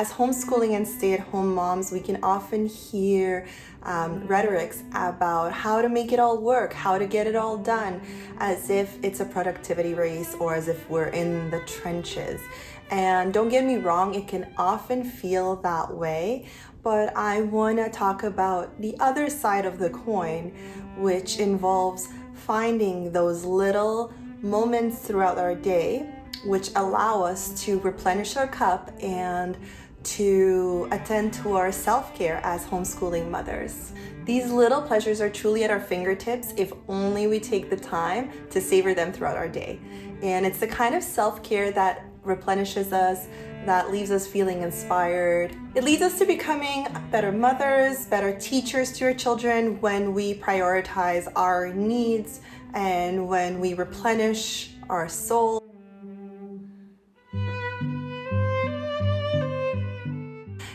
As homeschooling and stay-at-home moms, we can often hear rhetorics about how to make it all work, how to get it all done, as if it's a productivity race or as if we're in the trenches. And don't get me wrong, it can often feel that way, but I want to talk about the other side of the coin, which involves finding those little moments throughout our day which allow us to replenish our cup and to attend to our self-care as homeschooling mothers. These little pleasures are truly at our fingertips if only we take the time to savor them throughout our day. And it's the kind of self-care that replenishes us, that leaves us feeling inspired. It leads us to becoming better mothers, better teachers to our children when we prioritize our needs and when we replenish our soul.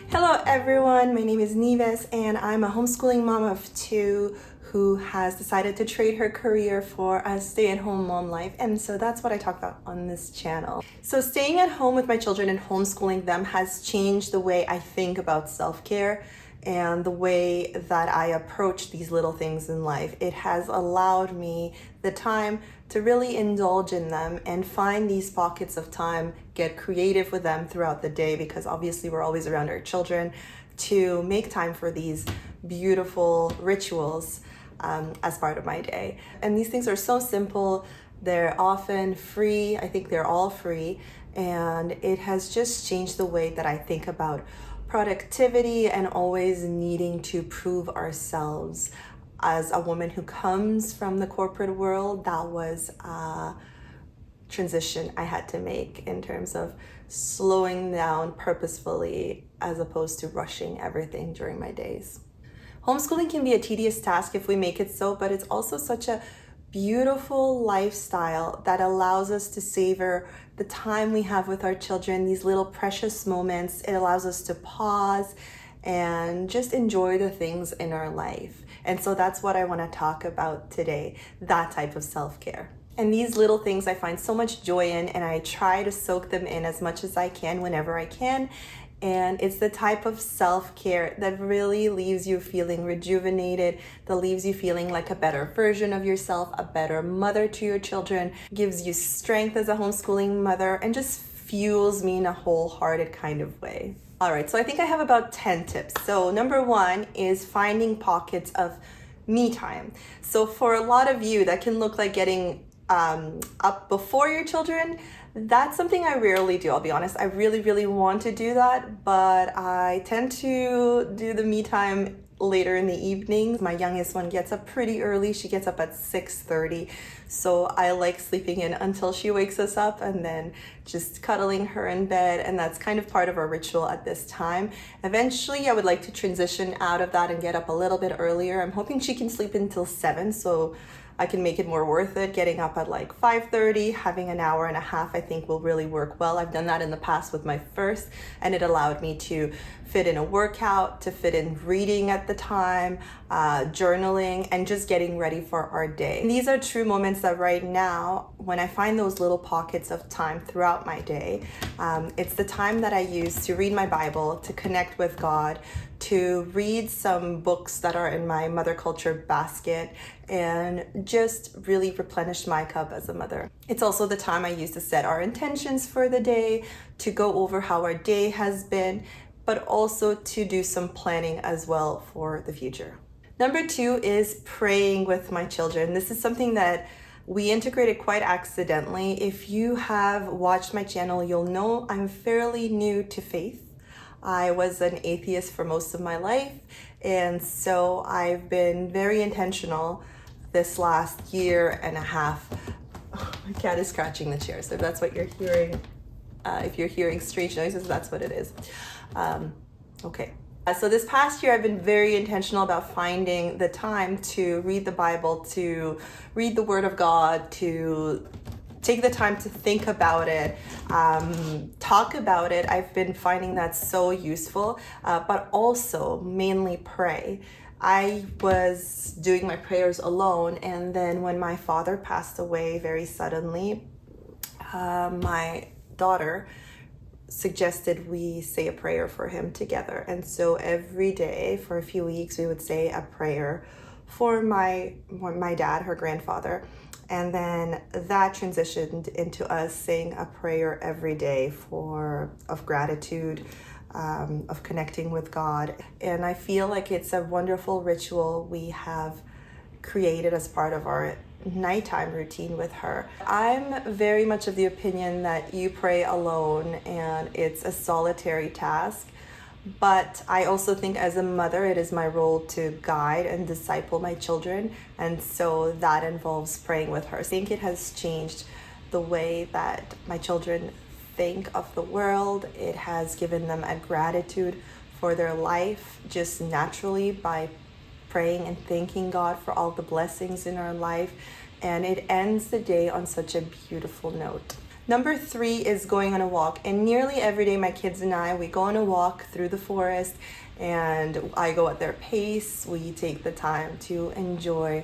Hello everyone, my name is Nieves and I'm a homeschooling mom of two who has decided to trade her career for a stay-at-home mom life, and so that's what I talk about on this channel. So staying at home with my children and homeschooling them has changed the way I think about self-care and the way that I approach these little things in life. It has allowed me the time to really indulge in them and find these pockets of time, get creative with them throughout the day, because obviously we're always around our children, to make time for these beautiful rituals as part of my day. And these things are so simple. They're often free. I think they're all free. And it has just changed the way that I think about productivity and always needing to prove ourselves. As a woman who comes from the corporate world, that was a transition I had to make in terms of slowing down purposefully as opposed to rushing everything during my days. Homeschooling can be a tedious task if we make it so, but it's also such a beautiful lifestyle that allows us to savor the time we have with our children, these little precious moments. It allows us to pause and just enjoy the things in our life. And so that's what I want to talk about today, that type of self-care. And these little things I find so much joy in, and I try to soak them in as much as I can whenever I can. And it's the type of self-care that really leaves you feeling rejuvenated, that leaves you feeling like a better version of yourself, a better mother to your children, gives you strength as a homeschooling mother, and just fuels me in a wholehearted kind of way. All right, so I think I have about 10 tips. So number one is finding pockets of me time. So for a lot of you, that can look like getting up before your children. That's something I rarely do, I'll be honest. I really want to do that, but I tend to do the me time later in the evenings. My youngest one gets up pretty early. She gets up at 6:30. So I like sleeping in until she wakes us up and then just cuddling her in bed. And that's kind of part of our ritual at this time. Eventually, I would like to transition out of that and get up a little bit earlier. I'm hoping she can sleep until 7, so I can make it more worth it. Getting up at like 5:30, having an hour and a half, I think will really work well. I've done that in the past with my first, and it allowed me to fit in a workout, to fit in reading at the time, journaling, and just getting ready for our day. And these are true moments that right now, when I find those little pockets of time throughout my day, it's the time that I use to read my Bible, to connect with God, to read some books that are in my mother culture basket, and just really replenish my cup as a mother. It's also the time I use to set our intentions for the day, to go over how our day has been, but also to do some planning as well for the future. Number two is praying with my children. This is something that we integrated quite accidentally. If you have watched my channel, you'll know I'm fairly new to faith. I was an atheist for most of my life, and so I've been very intentional this last year and a half. Oh, my cat is scratching the chair, so if that's what you're hearing, if you're hearing strange noises, that's what it is. Okay. So this past year, I've been very intentional about finding the time to read the Bible, to read the Word of God, to take the time to think about it, talk about it. I've been finding that so useful, but also mainly pray. I was doing my prayers alone, and then when my father passed away very suddenly, my daughter suggested we say a prayer for him together. And so every day for a few weeks, we would say a prayer for my dad, her grandfather. And then that transitioned into us saying a prayer every day of gratitude, of connecting with God. And I feel like it's a wonderful ritual we have created as part of our nighttime routine with her. I'm very much of the opinion that you pray alone and it's a solitary task. But I also think as a mother, it is my role to guide and disciple my children. And so that involves praying with her. I think it has changed the way that my children think of the world. It has given them a gratitude for their life just naturally by praying and thanking God for all the blessings in our life. And it ends the day on such a beautiful note. Number 3 is going on a walk. And nearly every day, my kids and I, we go on a walk through the forest, and I go at their pace. We take the time to enjoy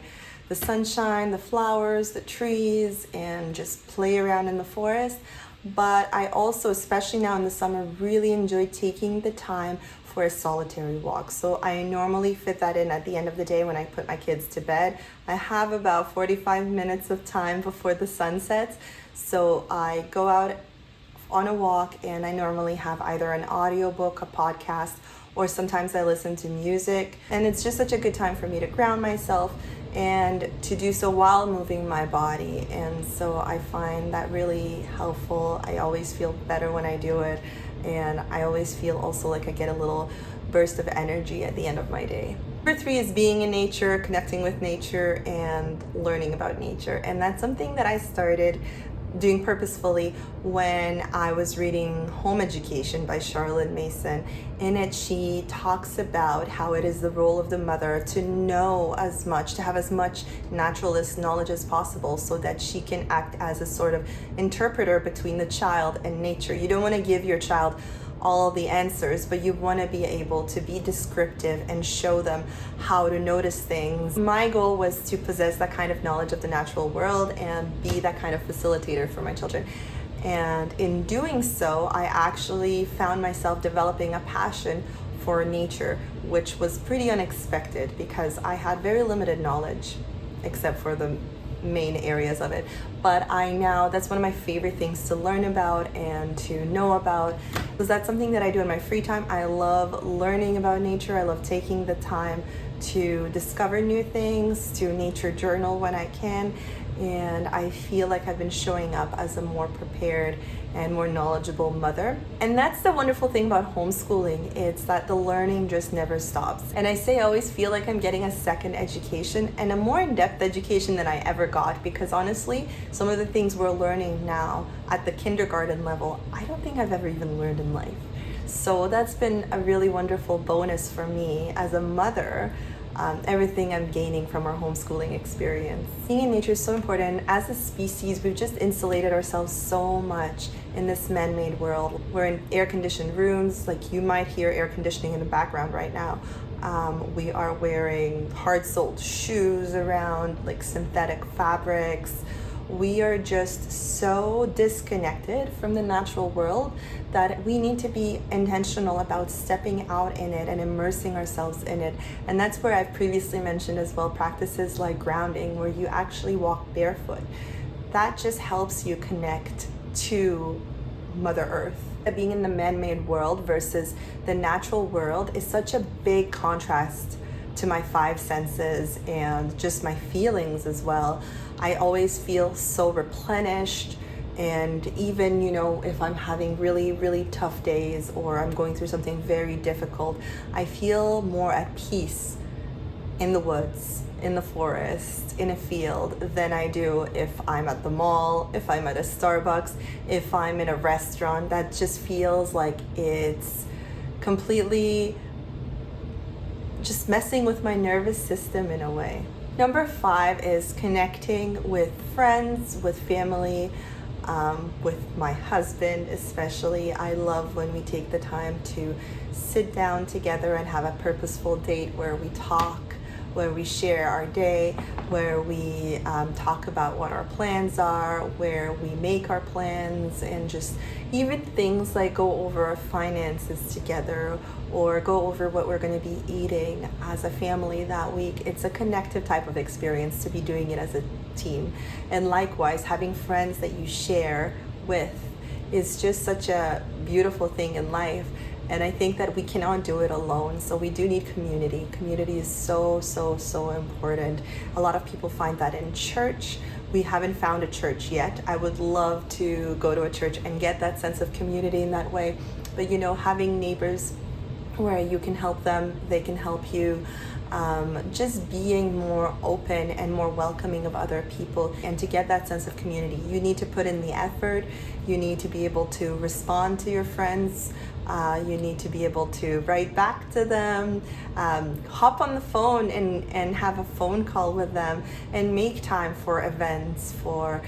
the sunshine, the flowers, the trees, and just play around in the forest. But I also, especially now in the summer, really enjoy taking the time for a solitary walk. So I normally fit that in at the end of the day when I put my kids to bed. I have about 45 minutes of time before the sun sets. So I go out on a walk, and I normally have either an audiobook, a podcast, or sometimes I listen to music. And it's just such a good time for me to ground myself and to do so while moving my body. And so I find that really helpful. I always feel better when I do it. And I always feel also like I get a little burst of energy at the end of my day. Number 3 is being in nature, connecting with nature, and learning about nature. And that's something that I started doing purposefully when I was reading Home Education by Charlotte Mason. In it, she talks about how it is the role of the mother to know as much, to have as much naturalist knowledge as possible so that she can act as a sort of interpreter between the child and nature. You don't want to give your child all the answers, but you want to be able to be descriptive and show them how to notice things. My goal was to possess that kind of knowledge of the natural world and be that kind of facilitator for my children. And in doing so, I actually found myself developing a passion for nature, which was pretty unexpected because I had very limited knowledge, except for the main areas of it. But that's one of my favorite things to learn about and to know about, because that's something that I do in my free time. I love learning about nature. I love taking the time to discover new things, to nature journal when I can. And I feel like I've been showing up as a more prepared and more knowledgeable mother. And that's the wonderful thing about homeschooling. It's that the learning just never stops. And I always feel like I'm getting a second education and a more in-depth education than I ever got, because honestly, some of the things we're learning now at the kindergarten level, I don't think I've ever even learned in life. So that's been a really wonderful bonus for me as a mother. Everything I'm gaining from our homeschooling experience. Being in nature is so important. As a species, we've just insulated ourselves so much in this man-made world. We're in air-conditioned rooms, like you might hear air conditioning in the background right now. We are wearing hard-soled shoes around, like synthetic fabrics. We are just so disconnected from the natural world that we need to be intentional about stepping out in it and immersing ourselves in it. And that's where I've previously mentioned as well practices like grounding, where you actually walk barefoot. That just helps you connect to Mother Earth. Being in the man-made world versus the natural world is such a big contrast to my 5 senses and just my feelings as well. I always feel so replenished, and even, if I'm having really, really tough days or I'm going through something very difficult, I feel more at peace in the woods, in the forest, in a field than I do if I'm at the mall, if I'm at a Starbucks, if I'm in a restaurant. That just feels like it's completely just messing with my nervous system in a way. Number 5 is connecting with friends, with family, with my husband especially. I love when we take the time to sit down together and have a purposeful date where we talk, where we share our day, where we talk about what our plans are, where we make our plans, and just even things like go over our finances together or go over what we're going to be eating as a family that week. It's a connective type of experience to be doing it as a team. And likewise, having friends that you share with is just such a beautiful thing in life. And I think that we cannot do it alone. So we do need community. Community is so, so, so important. A lot of people find that in church. We haven't found a church yet. I would love to go to a church and get that sense of community in that way. But having neighbors where you can help them, they can help you. Just being more open and more welcoming of other people, and to get that sense of community, you need to put in the effort. You need to be able to respond to your friends. You need to be able to write back to them, hop on the phone and have a phone call with them, and make time for events, for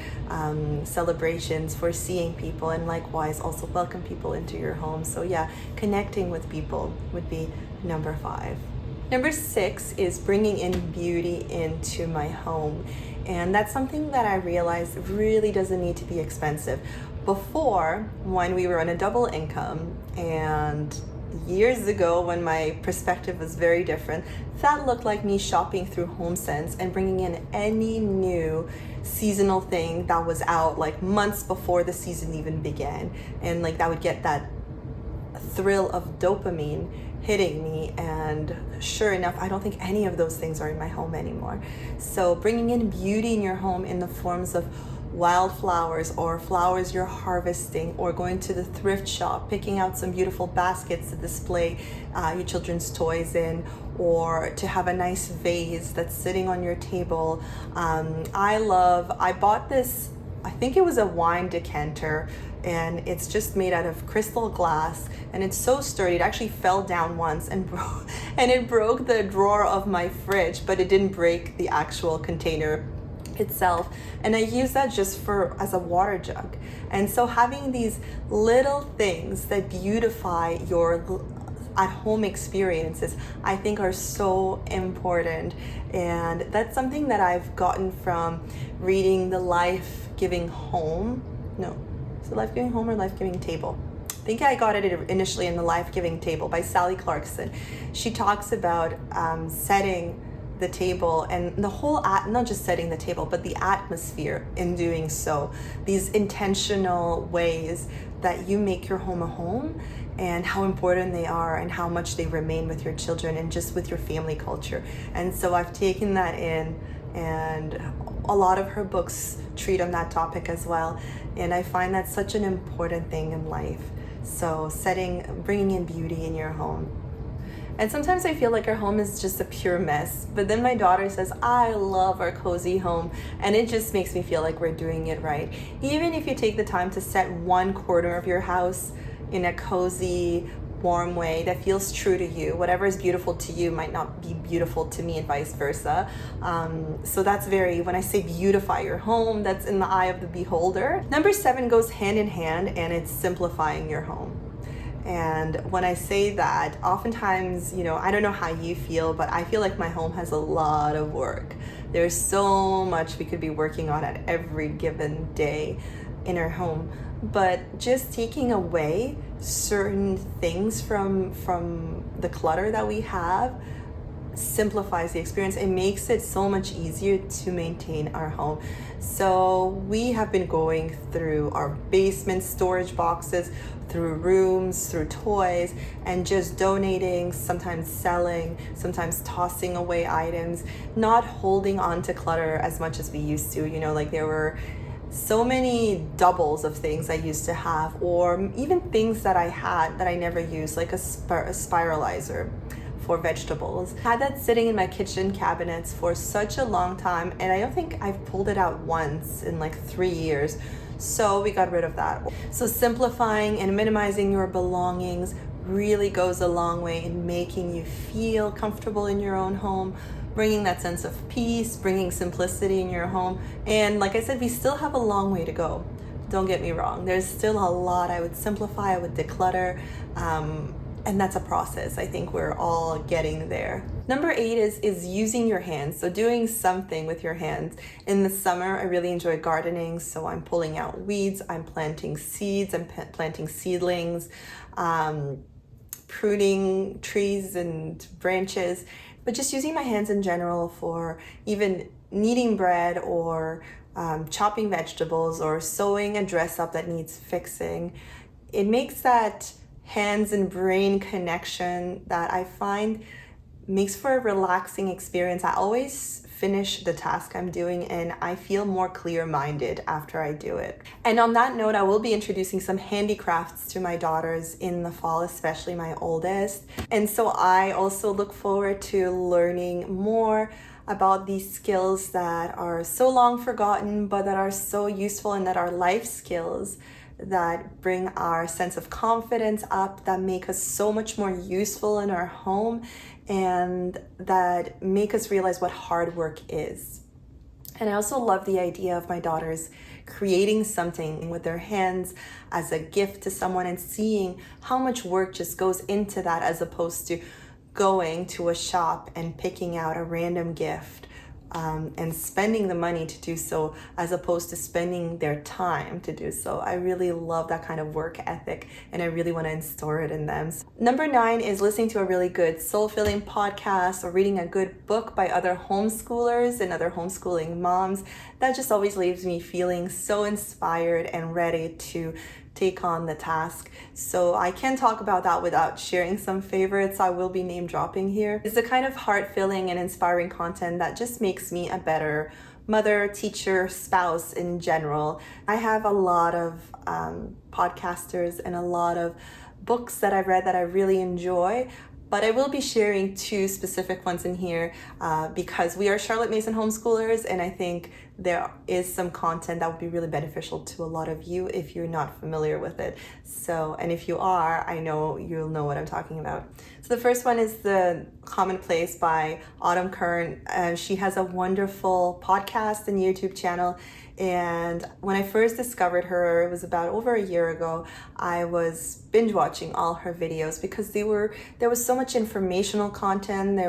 celebrations, for seeing people, and likewise also welcome people into your home. So yeah, connecting with people would be number 5. Number 6 is bringing in beauty into my home. And that's something that I realized really doesn't need to be expensive. Before, when we were on a double income, and years ago when my perspective was very different, that looked like me shopping through HomeSense and bringing in any new seasonal thing that was out like months before the season even began. And like that would get that thrill of dopamine hitting me, and sure enough, I don't think any of those things are in my home anymore. So bringing in beauty in your home in the forms of wildflowers or flowers you're harvesting, or going to the thrift shop, picking out some beautiful baskets to display your children's toys in, or to have a nice vase that's sitting on your table. I bought this, I think it was a wine decanter, and it's just made out of crystal glass, and it's so sturdy. It actually fell down once and it broke the drawer of my fridge, but it didn't break the actual container itself. And I use that just as a water jug. And so having these little things that beautify your at-home experiences, I think are so important. And that's something that I've gotten from reading The Life-Giving Home. No, is it Life-Giving Home or Life-Giving Table? I think I got it initially in The Life-Giving Table by Sally Clarkson. She talks about setting the table, and the whole not just setting the table, but the atmosphere in doing so. These intentional ways that you make your home a home, and how important they are, and how much they remain with your children and just with your family culture. And so I've taken that in, and a lot of her books treat on that topic as well. And I find that such an important thing in life. So bringing in beauty in your home. And sometimes I feel like our home is just a pure mess, but then my daughter says, I love our cozy home, and it just makes me feel like we're doing it right. Even if you take the time to set one corner of your house in a cozy, warm way that feels true to you. Whatever is beautiful to you might not be beautiful to me, and vice versa. So that's when I say beautify your home, that's in the eye of the beholder. Number 7 goes hand in hand, and it's simplifying your home. And when I say that, oftentimes, I don't know how you feel, but I feel like my home has a lot of work. There's so much we could be working on at every given day in our home. But just taking away certain things from the clutter that we have simplifies the experience. It makes it so much easier to maintain our home. So we have been going through our basement storage boxes, through rooms, through toys, and just donating, sometimes selling, sometimes tossing away items, not holding on to clutter as much as we used to. Like there were so many doubles of things I used to have, or even things that I had that I never used, like a spiralizer for vegetables. I had that sitting in my kitchen cabinets for such a long time, and I don't think I've pulled it out once in like 3 years. So we got rid of that. So simplifying and minimizing your belongings really goes a long way in making you feel comfortable in your own home, bringing that sense of peace, bringing simplicity in your home. And like I said, we still have a long way to go. Don't get me wrong. There's still a lot I would simplify, I would declutter. And that's a process. I think we're all getting there. Number 8 is using your hands. So doing something with your hands. In the summer, I really enjoy gardening. So I'm pulling out weeds, I'm planting seeds, I'm planting seedlings, pruning trees and branches, but just using my hands in general for even kneading bread or chopping vegetables or sewing a dress up that needs fixing. It makes that hands and brain connection that I find makes for a relaxing experience. I always finish the task I'm doing and I feel more clear-minded after I do it. And on that note, I will be introducing some handicrafts to my daughters in the fall, especially my oldest. And so I also look forward to learning more about these skills that are so long forgotten, but that are so useful and that are life skills that bring our sense of confidence up, that make us so much more useful in our home, and that make us realize what hard work is. And I also love the idea of my daughters creating something with their hands as a gift to someone and seeing how much work just goes into that, as opposed to going to a shop and picking out a random gift and spending the money to do so, as opposed to spending their time to do so. I really love that kind of work ethic, and I really want to instill it in them. Number 9 is listening to a really good soul-filling podcast or reading a good book by other homeschoolers and other homeschooling moms. That just always leaves me feeling so inspired and ready to take on the task. So I can talk about that without sharing some favorites I will be name dropping here. It's the kind of heart-filling and inspiring content that just makes me a better mother, teacher, spouse in general. I have a lot of podcasters and a lot of books that I've read that I really enjoy, but I will be sharing 2 specific ones in here because we are Charlotte Mason homeschoolers, and I think there is some content that would be really beneficial to a lot of you if you're not familiar with it. So, and if you are, I know you'll know what I'm talking about. So the first one is The Commonplace by Autumn Kern. She has a wonderful podcast and YouTube channel. And when I first discovered her, it was about over a year ago, I was binge watching all her videos because there was so much informational content.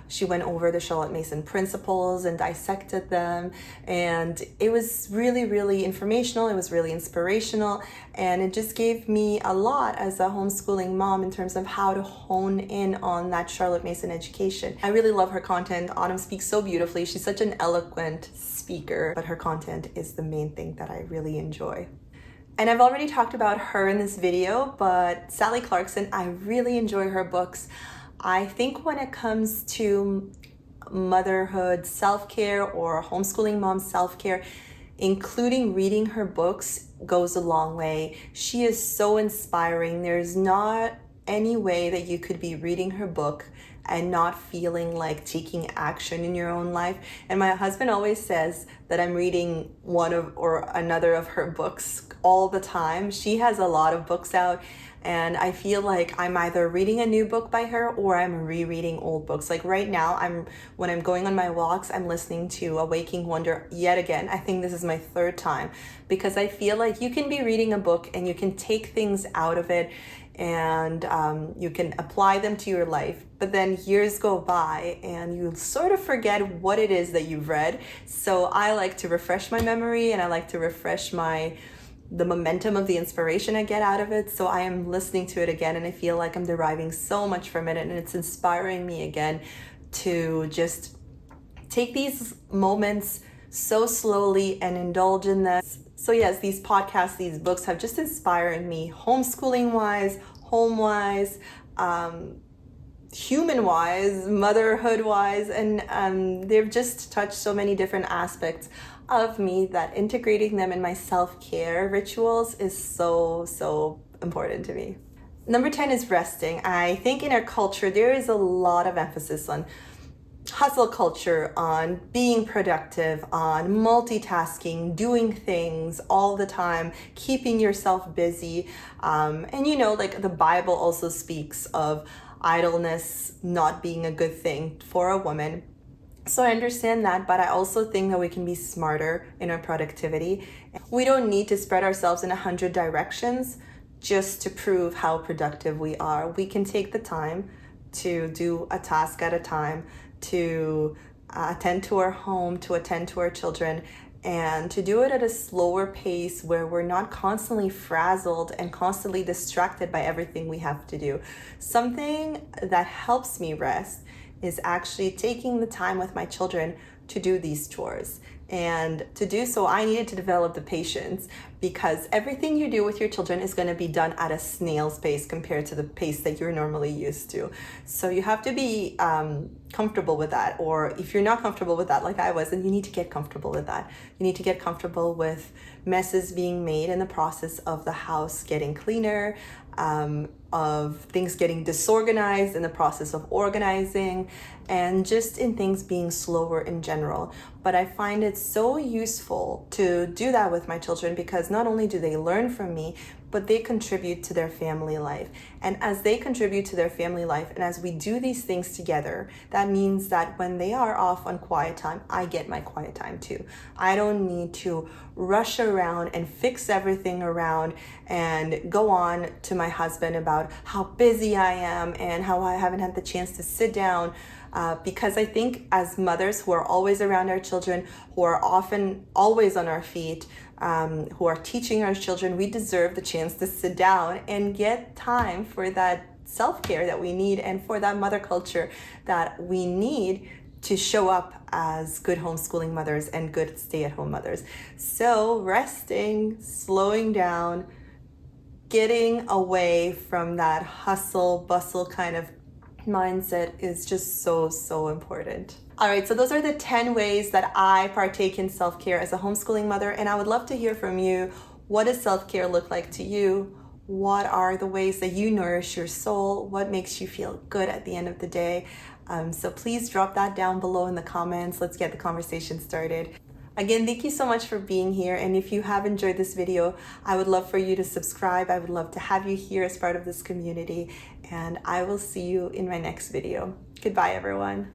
She went over the Charlotte Mason principles and dissected them. And it was really, really informational. It was really inspirational. And it just gave me a lot as a homeschooling mom in terms of how to hone in on that Charlotte Mason education. I really love her content. Autumn speaks so beautifully. She's such an eloquent speaker, but her content is the main thing that I really enjoy. And I've already talked about her in this video, but Sally Clarkson, I really enjoy her books. I think when it comes to motherhood self-care or homeschooling mom self-care, including reading her books goes a long way. She is so inspiring. There's not any way that you could be reading her book and not feeling like taking action in your own life. And my husband always says that I'm reading one or another of her books all the time. She has a lot of books out, and I feel like I'm either reading a new book by her or I'm rereading old books. Like right now, when I'm going on my walks, I'm listening to A Waking Wonder yet again. I think this is my 3rd time, because I feel like you can be reading a book and you can take things out of it and you can apply them to your life, but then years go by and you sort of forget what it is that you've read. So I like to refresh my memory, and I like to refresh the momentum of the inspiration I get out of it. So I am listening to it again, and I feel like I'm deriving so much from it, and it's inspiring me again to just take these moments so slowly and indulge in them. So yes, these podcasts, these books have just inspired me homeschooling wise, home wise, human wise, motherhood wise, and they've just touched so many different aspects of me that integrating them in my self-care rituals is so important to me. Number 10 is resting. I think in our culture there is a lot of emphasis on hustle culture, on being productive, on multitasking, doing things all the time, keeping yourself busy. And like the Bible also speaks of idleness not being a good thing for a woman. So I understand that, but I also think that we can be smarter in our productivity. We don't need to spread ourselves in 100 directions just to prove how productive we are. We can take the time to do a task at a time, to attend to our home, to attend to our children, and to do it at a slower pace where we're not constantly frazzled and constantly distracted by everything we have to do. Something that helps me rest is actually taking the time with my children to do these chores. And to do so, I needed to develop the patience, because everything you do with your children is going to be done at a snail's pace compared to the pace that you're normally used to. So you have to be comfortable with that. Or if you're not comfortable with that, like I was, then you need to get comfortable with that. You need to get comfortable with messes being made in the process of the house getting cleaner, of things getting disorganized in the process of organizing, and just in things being slower in general. But I find it so useful to do that with my children, because not only do they learn from me, but they contribute to their family life. And as they contribute to their family life, and as we do these things together, that means that when they are off on quiet time, I get my quiet time too. I don't need to rush around and fix everything around and go on to my husband about how busy I am and how I haven't had the chance to sit down. Because I think as mothers who are always around our children, who are often always on our feet, who are teaching our children, we deserve the chance to sit down and get time for that self-care that we need, and for that mother culture that we need to show up as good homeschooling mothers and good stay-at-home mothers. So resting, slowing down, getting away from that hustle bustle kind of mindset is just so important. All right, so those are the 10 ways that I partake in self-care as a homeschooling mother, and I would love to hear from you. What does self-care look like to you? What are the ways that you nourish your soul? What makes you feel good at the end of the day? So please drop that down below in the comments. Let's get the conversation started. Again, thank you so much for being here. And if you have enjoyed this video, I would love for you to subscribe. I would love to have you here as part of this community. And I will see you in my next video. Goodbye, everyone.